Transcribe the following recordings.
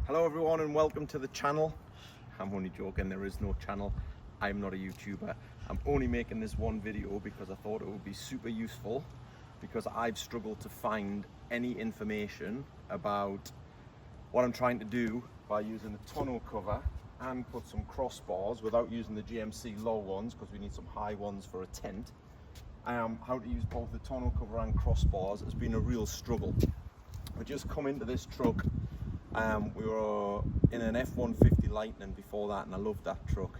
Hello everyone and welcome to the channel. I'm only joking, there is no channel. I'm not a YouTuber. I'm only making this one video because I thought it would be super useful, because I've struggled to find any information about what I'm trying to do by using the tonneau cover and put some crossbars without using the GMC low ones, because we need some high ones for a tent. How to use both the tonneau cover and crossbars has been a real struggle. I just come into this truck. We were in an F-150 Lightning before that, and I loved that truck.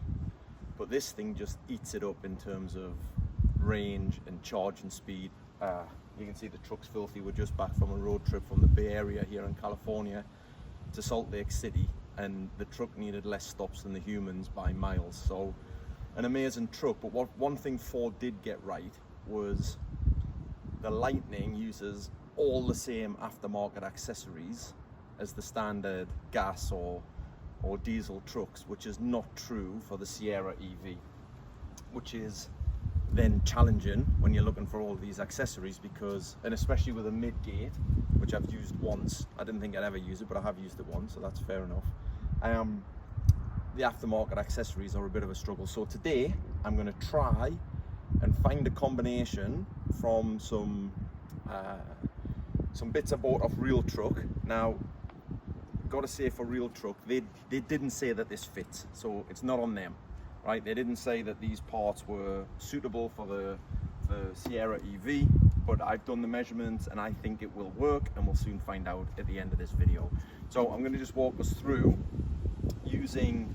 But this thing just eats it up in terms of range and charging speed. You can see the truck's filthy. We're just back from a road trip from the Bay Area here in California to Salt Lake City, and the truck needed less stops than the humans by miles. So an amazing truck. But one thing Ford did get right was the Lightning uses all the same aftermarket accessories as the standard gas or diesel trucks, which is not true for the Sierra EV, which is then challenging when you're looking for all these accessories, because, and especially with a mid-gate, which I've used once. I didn't think I'd ever use it, but I have used it once, so that's fair enough. The aftermarket accessories are a bit of a struggle. So today I'm going to try and find a combination from some bits I bought off Real Truck. Now, gotta say, for Real Truck, they didn't say that this fits, so it's not on them, right? They didn't say that these parts were suitable for the Sierra EV, but I've done the measurements and I think it will work, and we'll soon find out at the end of this video. So I'm going to just walk us through using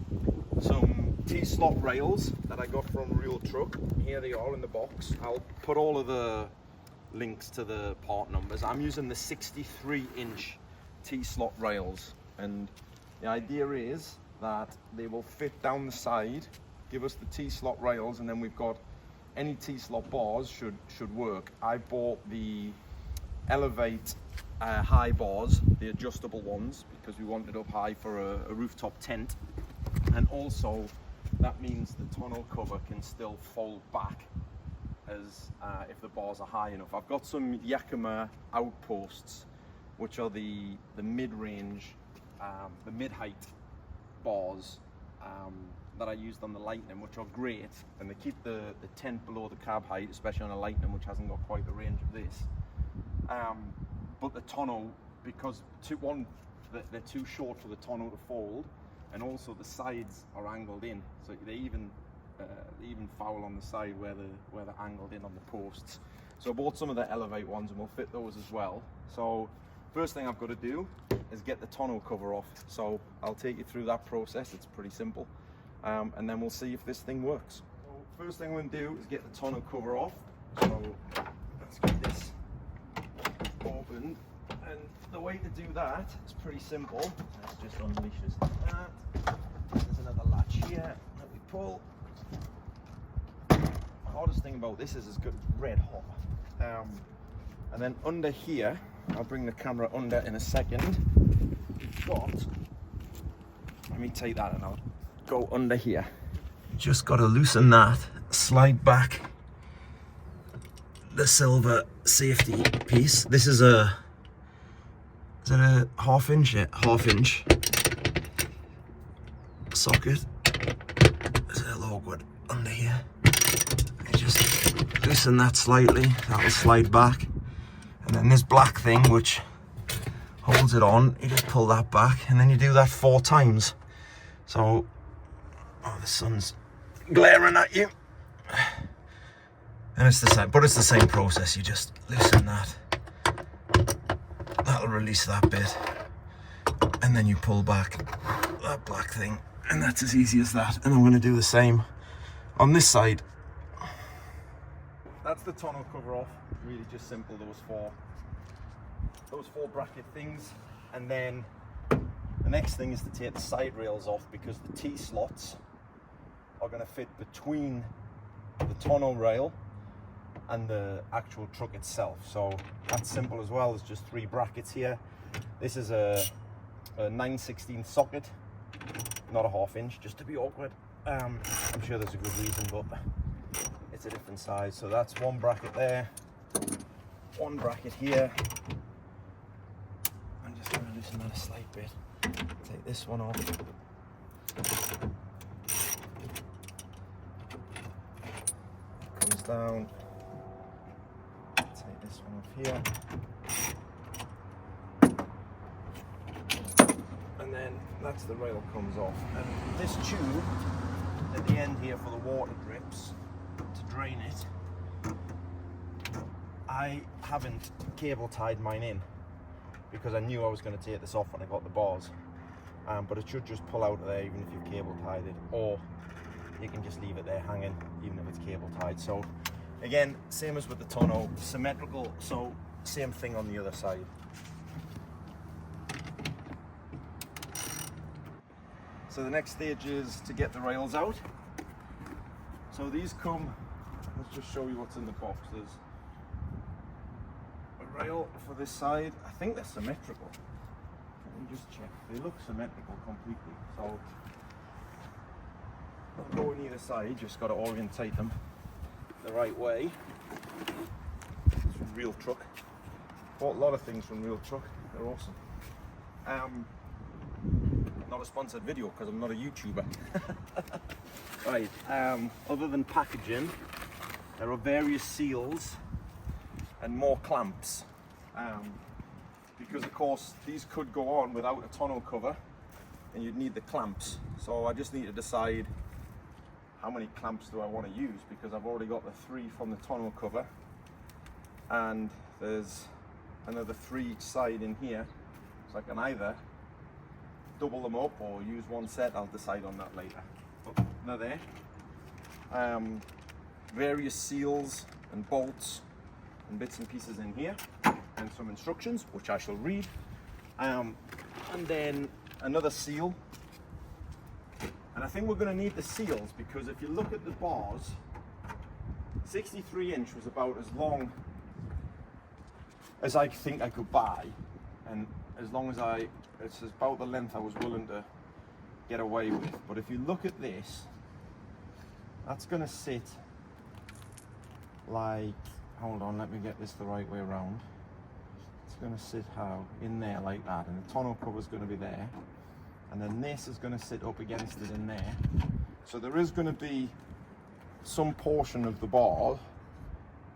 some T-slot rails that I got from Real Truck. Here they are in the box. I'll put all of the links to the part numbers. I'm using the 63-inch T-slot rails, and the idea is that they will fit down the side, give us the T-slot rails, and then we've got any T-slot bars should work. I bought the Elevate high bars, the adjustable ones, because we wanted up high for a rooftop tent, and also that means the tonneau cover can still fold back as if the bars are high enough. I've got some Yakima Outposts, which are the mid-range, the mid-height bars that I used on the Lightning, which are great, and they keep the tent below the cab height, especially on a Lightning, which hasn't got quite the range of this. But the tonneau, because they're too short for the tonneau to fold, and also the sides are angled in, so they even foul on the side where they're angled in on the posts. So I bought some of the Elevate ones, and we'll fit those as well. So first thing I've got to do is get the tonneau cover off. So I'll take you through that process. It's pretty simple, and then we'll see if this thing works. So first thing we're going to do is get the tonneau cover off. So let's get this opened, and the way to do that is pretty simple. Let's just unleash this like that. There's another latch here that we pull. The hardest thing about this is it's got red hot. And then under here, I'll bring the camera under in a second. Let me take that and I'll go under here. Just got to loosen that, slide back the silver safety piece. This is is it a half-inch? Yeah, half-inch socket. It's a little awkward under here. I just loosen that slightly, that'll slide back. And then this black thing which holds it on, you just pull that back, and then you do that 4 times. So, oh, the sun's glaring at you. And it's the same, but it's the same process. You just loosen that. That'll release that bit. And then you pull back that black thing. And that's as easy as that. And I'm going to do the same on this side. That's the tonneau cover off. Really just simple, those four bracket things. And then the next thing is to take the side rails off, because the T-slots are going to fit between the tonneau rail and the actual truck itself. So that's simple as well. There's just 3 brackets here. This is a 9/16 socket, not a half-inch, just to be awkward. I'm sure there's a good reason, but it's a different size. So that's 1 bracket there, 1 bracket here. I'm just going to loosen that a slight bit. Take this one off. Comes down. Take this one off here. And then that's the rail comes off. And this tube at the end here for the water drips to drain it, I haven't cable tied mine in because I knew I was going to take this off when I got the bars. But it should just pull out of there even if you've cable tied it, or you can just leave it there hanging even if it's cable tied. So again, same as with the tonneau, symmetrical, so same thing on the other side. So the next stage is to get the rails out. So these come, let's just show you what's in the box. There's a rail for this side. I think they're symmetrical. Let me just check. They look symmetrical completely. So they'll go on either side, just got to orientate them the right way. It's from Real Truck. Bought a lot of things from Real Truck. They're awesome. Not a sponsored video because I'm not a YouTuber. Right, other than packaging, there are various seals and more clamps. Because of course these could go on without a tonneau cover and you'd need the clamps. So I just need to decide how many clamps do I want to use, because I've already got the 3 from the tonneau cover and there's another 3 each side in here. So I can either double them up or use one set. I'll decide on that later. But they're there. Various seals and bolts and bits and pieces in here, and some instructions which I shall read, and then another seal. And I think we're going to need the seals because if you look at the bars, 63 inch was about as long as I think I could buy, and as long as it's about the length I was willing to get away with. But if you look at this, that's going to sit like, hold on, let me get this the right way around. It's going to sit how? In there like that, and the tonneau cover is going to be there, and then this is going to sit up against it in there. So there is going to be some portion of the bar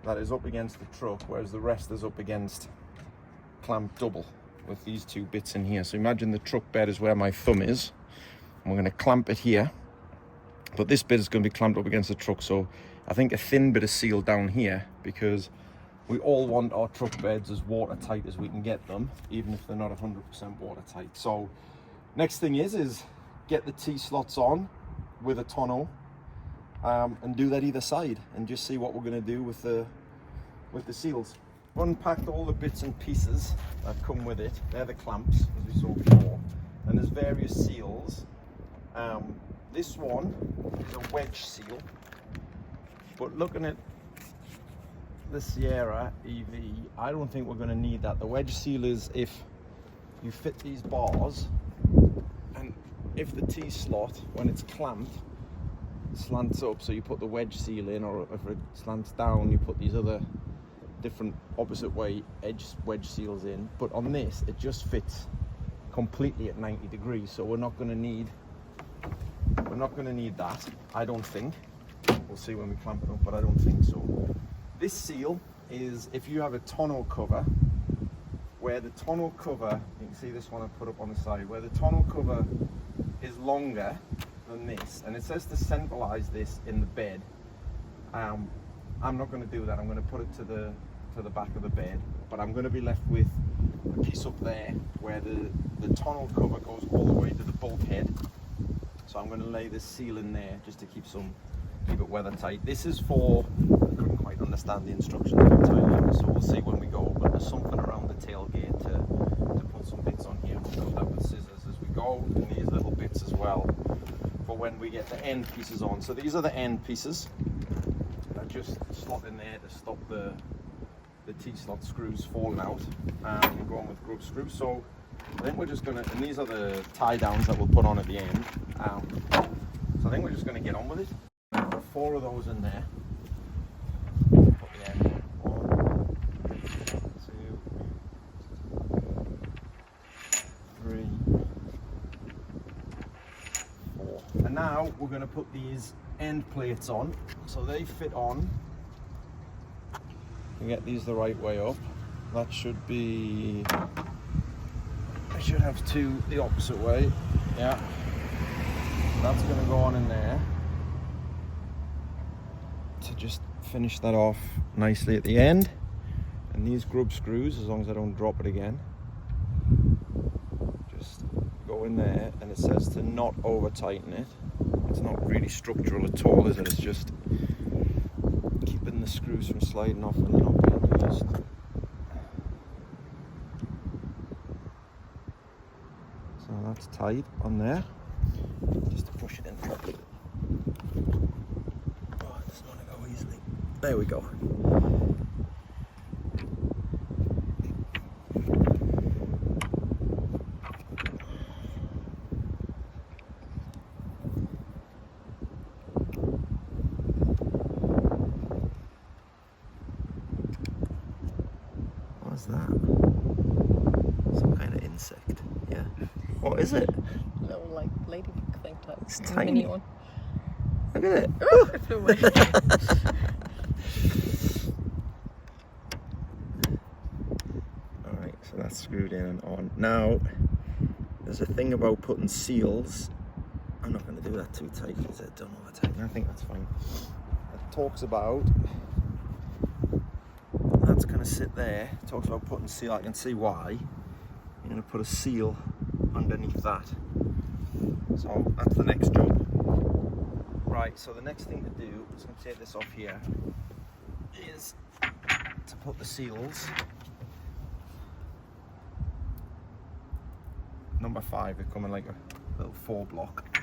that is up against the truck, whereas the rest is up against clamped double with these 2 bits in here. So imagine the truck bed is where my thumb is. I'm going to clamp it here, but this bit is going to be clamped up against the truck. So I think a thin bit of seal down here, because we all want our truck beds as watertight as we can get them, even if they're not 100% watertight. So next thing is get the T-slots on with a tonneau, and do that either side, and just see what we're going to do with the seals. Unpacked all the bits and pieces that come with it. They're the clamps, as we saw before, and there's various seals. This one is a wedge seal, but looking at the Sierra EV, I don't think we're going to need that. The wedge seal is if you fit these bars, and if the T-slot, when it's clamped, slants up, so you put the wedge seal in, or if it slants down, you put these other different opposite way wedge seals in. But on this, it just fits completely at 90 degrees, so we're not going to need that, I don't think. We'll see when we clamp it up, but I don't think so. This seal is if you have a tonneau cover, where the tonneau cover, you can see this one I put up on the side, where the tonneau cover is longer than this, and it says to centralize this in the bed. I'm not going to do that. I'm going to put it to the back of the bed, but I'm going to be left with a piece up there where the tonneau cover goes all the way to the bulkhead. So I'm going to lay this seal in there just to keep it weather tight. This is for, I couldn't quite understand the instructions, so we'll see when we go, but there's something around the tailgate to put some bits on here. We'll cut that with scissors as we go, and these little bits as well for when we get the end pieces on. So these are the end pieces that just slot in there to stop the T-slot screws falling out, and go on with grub screws. So I think we're just going to, and these are the tie downs that we'll put on at the end. So I think we're just going to get on with it. There are 4 of those in there. Put the end. 1, 2, And now we're going to put these end plates on, so they fit on. You get these the right way up. That should be, I should have two the opposite way. Yeah, that's going to go on in there to just finish that off nicely at the end. And these grub screws, as long as I don't drop it again, just go in there. And it says to not over tighten it. It's not really structural at all, is it? It's just keeping the screws from sliding off and not being used. So that's tight on there. Just to push it in properly. Oh, it doesn't want to go easily. There we go. What's that? Some kind of insect. Yeah. What is it? Little like ladybug thing type. It's tiny. Mini one. Look at it. Oh, it flew away. Alright, so that's screwed in and on. Now, there's a thing about putting seals. I'm not going to do that too tight because I don't know how to tighten. I think that's fine. It talks about, that's going to sit there. It talks about putting seal. I can see why. You're going to put a seal underneath that. So that's the next job. Right, so the next thing to do is going to take this off here is to put the seals. Number 5, they come in like a little 4 block,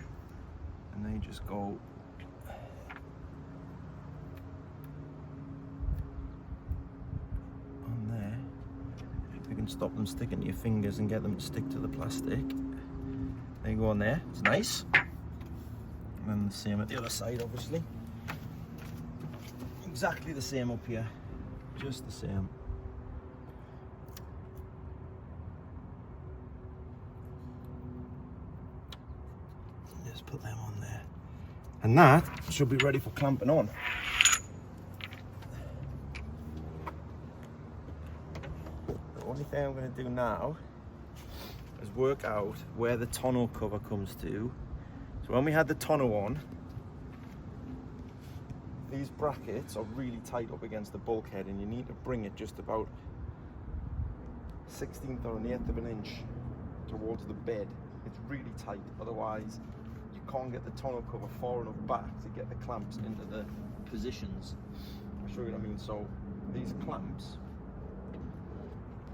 and they just go on there. You can stop them sticking to your fingers and get them to stick to the plastic. They go on there, it's nice. And then the same at the other side, obviously. Exactly the same up here, just the same. Just put them on there. And that should be ready for clamping on. The only thing I'm going to do now is work out where the tonneau cover comes to. So when we had the tonneau on, these brackets are really tight up against the bulkhead, and you need to bring it just about 1/16 or 1/8 of an inch towards the bed. It's really tight, otherwise you can't get the tonneau cover far enough back to get the clamps into the positions. I'll show you what I mean. So these clamps,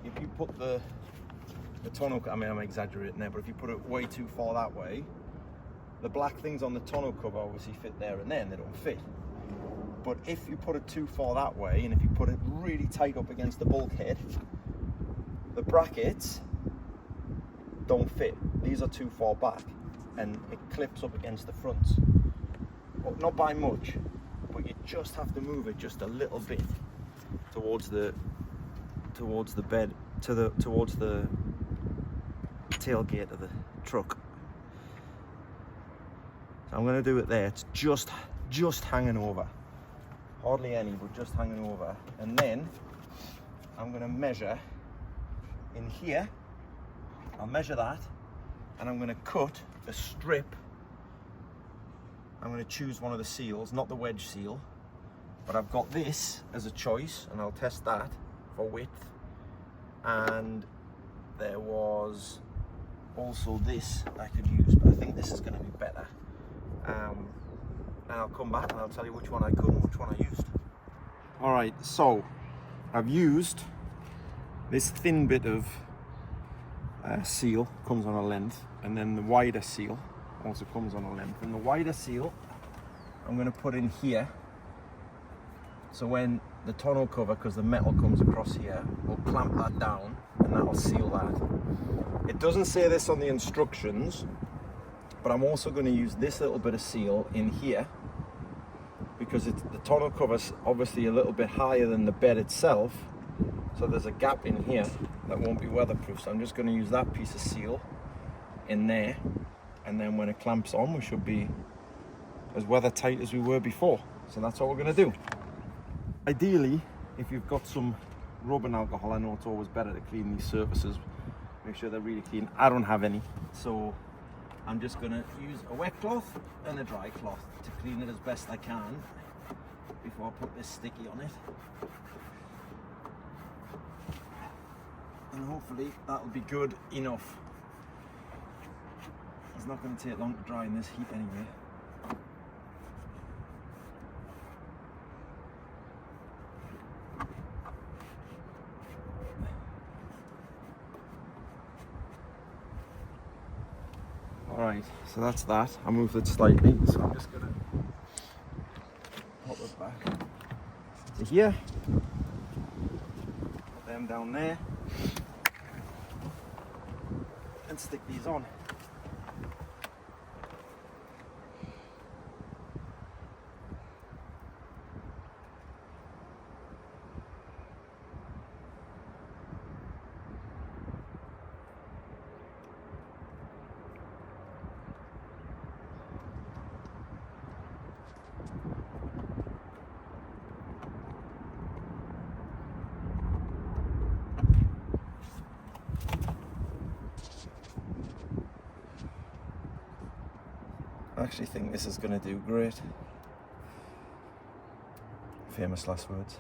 if you put the tonneau, I mean I'm exaggerating there, but if you put it way too far that way, the black things on the tonneau cover obviously fit there and then, they don't fit. But if you put it too far that way, and if you put it really tight up against the bulkhead, the brackets don't fit. These are too far back, and it clips up against the fronts. But not by much, but you just have to move it just a little bit towards the bed, towards the tailgate of the truck. So I'm going to do it there. It's just hanging over. Hardly any, but just hanging over. And then I'm going to measure in here. I'll measure that, and I'm going to cut a strip. I'm going to choose one of the seals, not the wedge seal, but I've got this as a choice, and I'll test that for width. And there was also this I could use, but I think this is going to be better. And I'll come back and I'll tell you which one I could and which one I used. Alright, so I've used this thin bit of seal, comes on a length, and then the wider seal also comes on a length. And the wider seal I'm going to put in here, so when the tonneau cover, because the metal comes across here, we'll clamp that down and that'll seal that. It doesn't say this on the instructions, but I'm also going to use this little bit of seal in here, because the tonneau cover's obviously a little bit higher than the bed itself, so there's a gap in here that won't be weatherproof. So I'm just going to use that piece of seal in there, and then when it clamps on, we should be as weather tight as we were before. So that's what we're going to do. Ideally, if you've got some rubbing alcohol, I know it's always better to clean these surfaces, make sure they're really clean. I don't have any, so I'm just going to use a wet cloth and a dry cloth to clean it as best I can before I put this sticky on it. And hopefully that'll be good enough. It's not going to take long to dry in this heat anyway. Alright, so that's that. I moved it slightly, so I'm just going to pop it back to here. Put them down there. And stick these on. I actually think this is going to do great. Famous last words.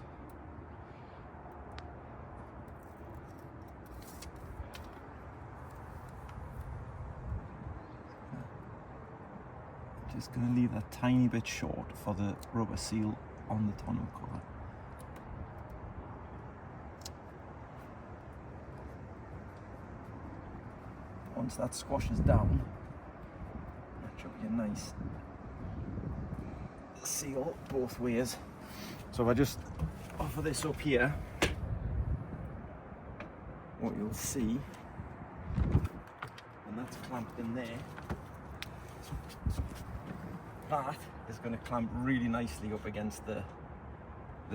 Just going to leave that tiny bit short for the rubber seal on the tonneau cover. Once that squashes down, should be a nice seal both ways. So if I just offer this up here, what you'll see, and that's clamped in there, that is going to clamp really nicely up against the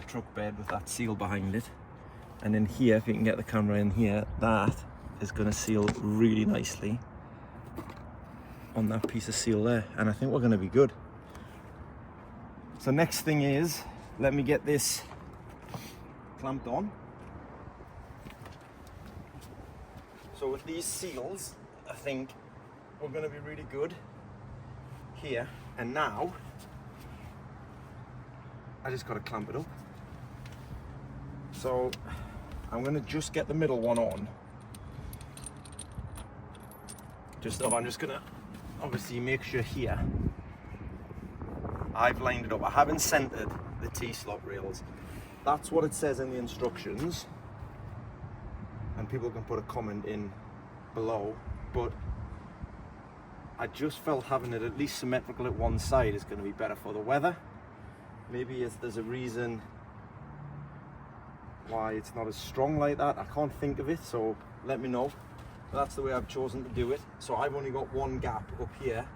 truck bed with that seal behind it. And in here, if you can get the camera in here, that is going to seal really nicely on that piece of seal there, and I think we're going to be good. So next thing is, let me get this clamped on. So with these seals, I think we're going to be really good here. And now I just got to clamp it up. So I'm going to just get the middle one on. I'm just going to obviously make sure here I've lined it up. I haven't centered the T-slot rails. That's what it says in the instructions, and people can put a comment in below, but I just felt having it at least symmetrical at one side is going to be better for the weather. Maybe there's a reason why it's not as strong like that. I can't think of it, so let me know. That's the way I've chosen to do it. So I've only got one gap up here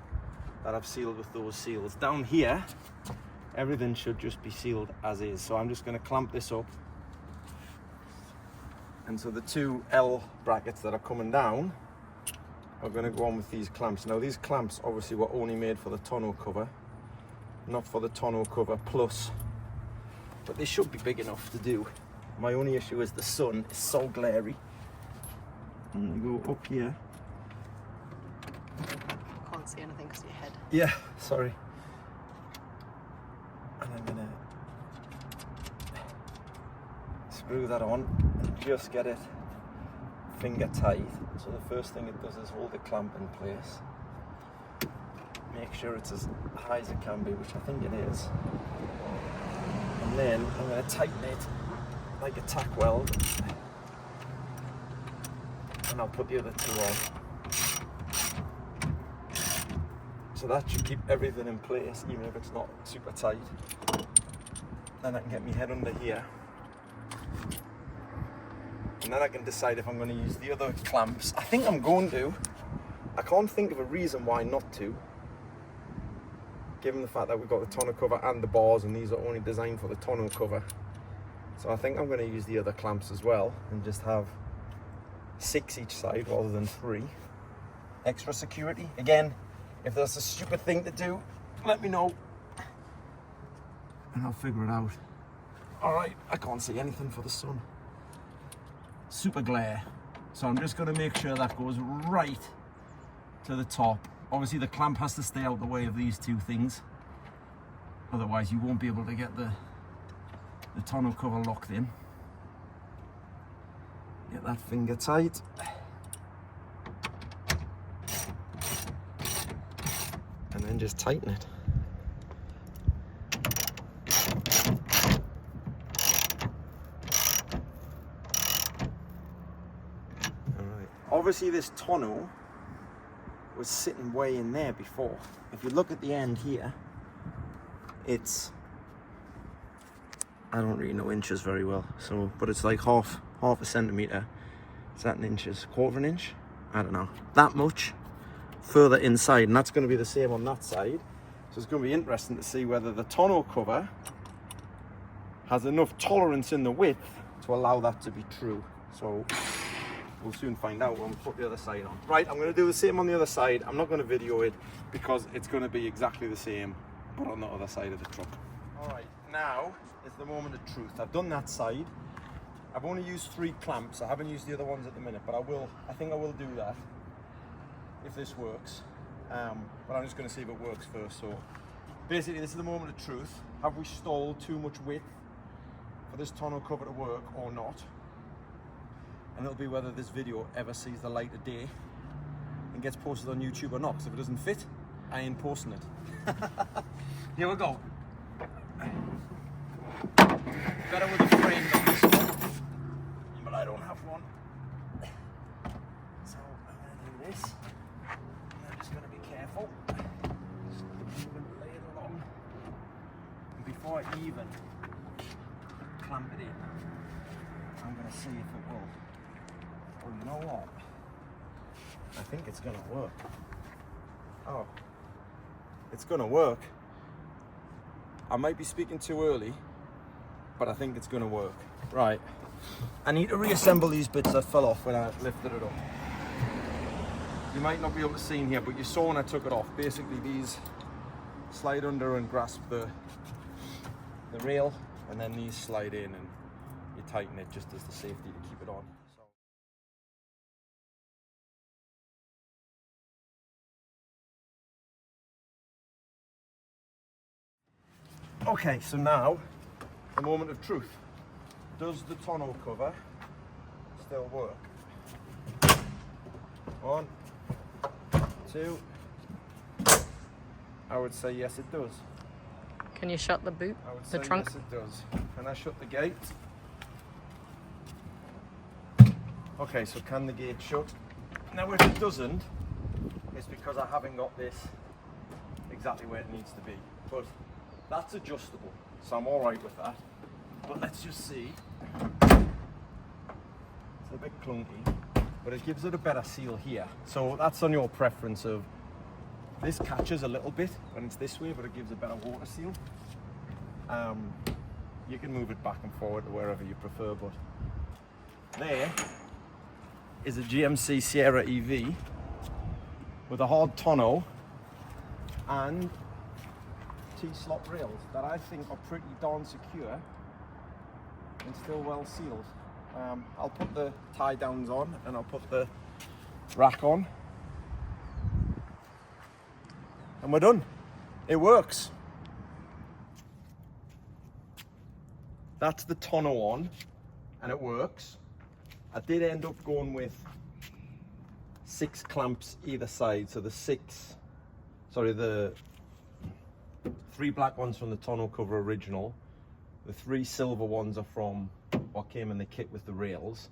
that I've sealed with those seals. Down here, everything should just be sealed as is. So I'm just going to clamp this up. And so the two L brackets that are coming down are going to go on with these clamps. Now these clamps obviously were only made for the tonneau cover, not for the tonneau cover plus, but they should be big enough to do. My only issue is the sun is so glary. I'm going to go up here. I can't see anything because of your head. Yeah, sorry. And I'm going to screw that on and just get it finger tight. So the first thing it does is hold the clamp in place. Make sure it's as high as it can be, which I think it is. And then I'm going to tighten it like a tack weld. And I'll put the other two on. So that should keep everything in place, even if it's not super tight. Then I can get my head under here. And then I can decide if I'm going to use the other clamps. I think I'm going to. I can't think of a reason why not to, given the fact that we've got the tonneau cover and the bars, and these are only designed for the tonneau cover. So I think I'm going to use the other clamps as well and just have 6 each side rather than 3. Extra security. Again, If that's a stupid thing to do, let me know and I'll figure it out. All right, I can't see anything for the sun. Super glare. So I'm just going to make sure that goes right to the top. Obviously the clamp has to stay out the way of these two things. Otherwise you won't be able to get the tonneau cover locked in. Get that finger tight. And then just tighten it. Alright. Obviously this tonneau was sitting way in there before. If you look at the end here, it's, I don't really know inches very well, so, but it's like half a centimetre. Is that in inches? Quarter of an inch? I don't know. That much further inside, and that's going to be the same on that side. So it's going to be interesting to see whether the tonneau cover has enough tolerance in the width to allow that to be true. So we'll soon find out when we put the other side on. Right, I'm going to do the same on the other side. I'm not going to video it because it's going to be exactly the same, but on the other side of the truck. All right, now is the moment of truth. I've done that side. I've only used 3 clamps. I haven't used the other ones at the minute, but I think I will do that if this works. But I'm just going to see if it works first. So basically this is the moment of truth. Have we stalled too much width for this tonneau cover to work or not? And it'll be whether this video ever sees the light of day and gets posted on YouTube or not. Because if it doesn't fit, I ain't posting it. Here we go. Better with a frame than this one, but I don't have one. So I'm going to do this. I'm just going to be careful. I'm going to lay it along. And before I even clamp it in, I'm going to see if it will. Well, you know what? I think it's going to work. Oh, it's going to work. I might be speaking too early, but I think it's going to work. Right. I need to reassemble these bits that fell off when I lifted it up. You might not be able to see in here, but you saw when I took it off. Basically, these slide under and grasp the rail, and then these slide in and you tighten it just as the safety to keep it on. Okay, so now, the moment of truth. Does the tonneau cover still work? 1, 2. I would say yes, it does. Can you shut the boot? I would the say trunk? yes, it does. Can I shut the gate? Okay, so can the gate shut? Now, if it doesn't, it's because I haven't got this exactly where it needs to be. But that's adjustable, so I'm all right with that. But let's just see. It's a bit clunky, but it gives it a better seal here. So that's on your preference of, this catches a little bit when it's this way, but it gives a better water seal. You can move it back and forward to wherever you prefer, but there is a GMC Sierra EV with a hard tonneau and T-slot rails that I think are pretty darn secure and still well sealed. I'll put the tie downs on and I'll put the rack on and we're done. It works. That's the tonneau on and it works. I did end up going with 6 clamps either side, so the 3 black ones from the tonneau cover original, the 3 silver ones are from what came in the kit with the rails.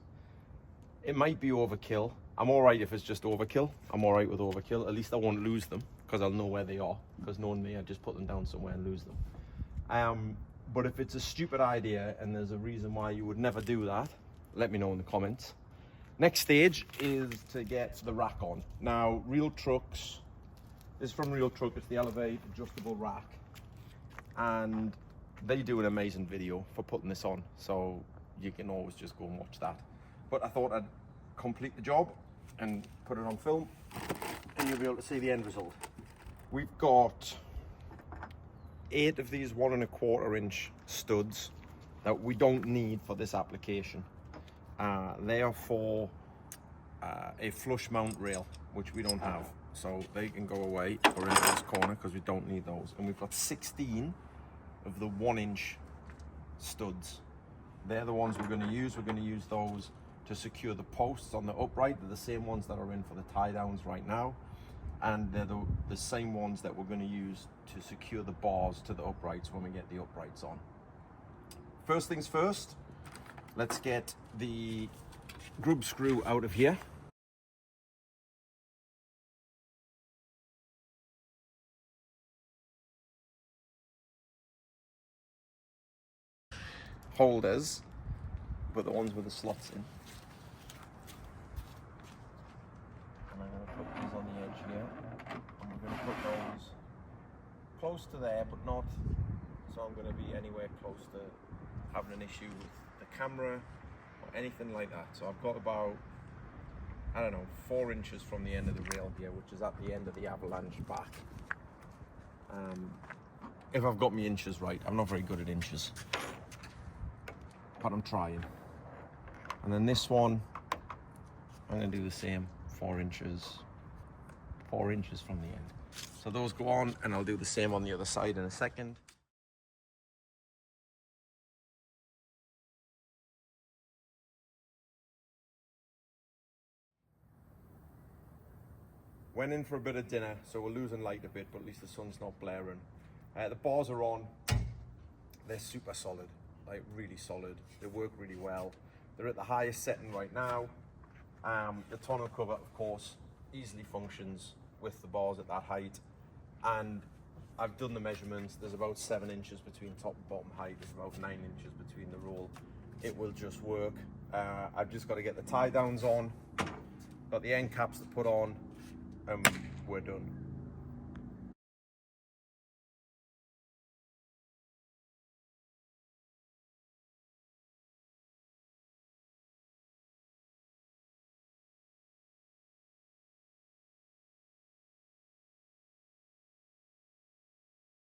It might be overkill. I'm all right if it's just overkill. I'm all right with overkill. At least I won't lose them because I'll know where they are, because knowing me, I just put them down somewhere and lose them. But if it's a stupid idea and there's a reason why you would never do that, let me know in the comments. Next stage is to get the rack on. Now, Real Trucks, this is from Real Truck, it's the Elevate adjustable rack. And they do an amazing video for putting this on, so you can always just go and watch that. But I thought I'd complete the job and put it on film, and you'll be able to see the end result. We've got 8 of these 1 1/4 inch studs that we don't need for this application. They are for a flush mount rail, which we don't have. So they can go away or into this corner because we don't need those. And we've got 16 of the 1 inch studs. They're the ones we're going to use. We're going to use those to secure the posts on the upright. They're the same ones that are in for the tie downs right now. And they're the same ones that we're going to use to secure the bars to the uprights when we get the uprights on. First things first, let's get the grub screw out of here. Holders, but the ones with the slots in. And I'm going to put these on the edge here, and we're going to put those close to there, but not so I'm going to be anywhere close to having an issue with the camera or anything like that. So I've got about, I don't know, 4 inches from the end of the rail here, which is at the end of the avalanche back. If I've got my inches right. I'm not very good at inches, but I'm trying. And then this one, I'm going to do the same, 4 inches from the end. So those go on, and I'll do the same on the other side in a second. Went in for a bit of dinner, so we're losing light a bit, but at least the sun's not blaring. The bars are on. They're super solid, like really solid. They work really well. They're at the highest setting right now. The tonneau cover, of course, easily functions with the bars at that height. And I've done the measurements. There's about 7 inches between top and bottom height. There's about 9 inches between the roll. It will just work. I've just got to get the tie downs on. Got the end caps to put on. We're done.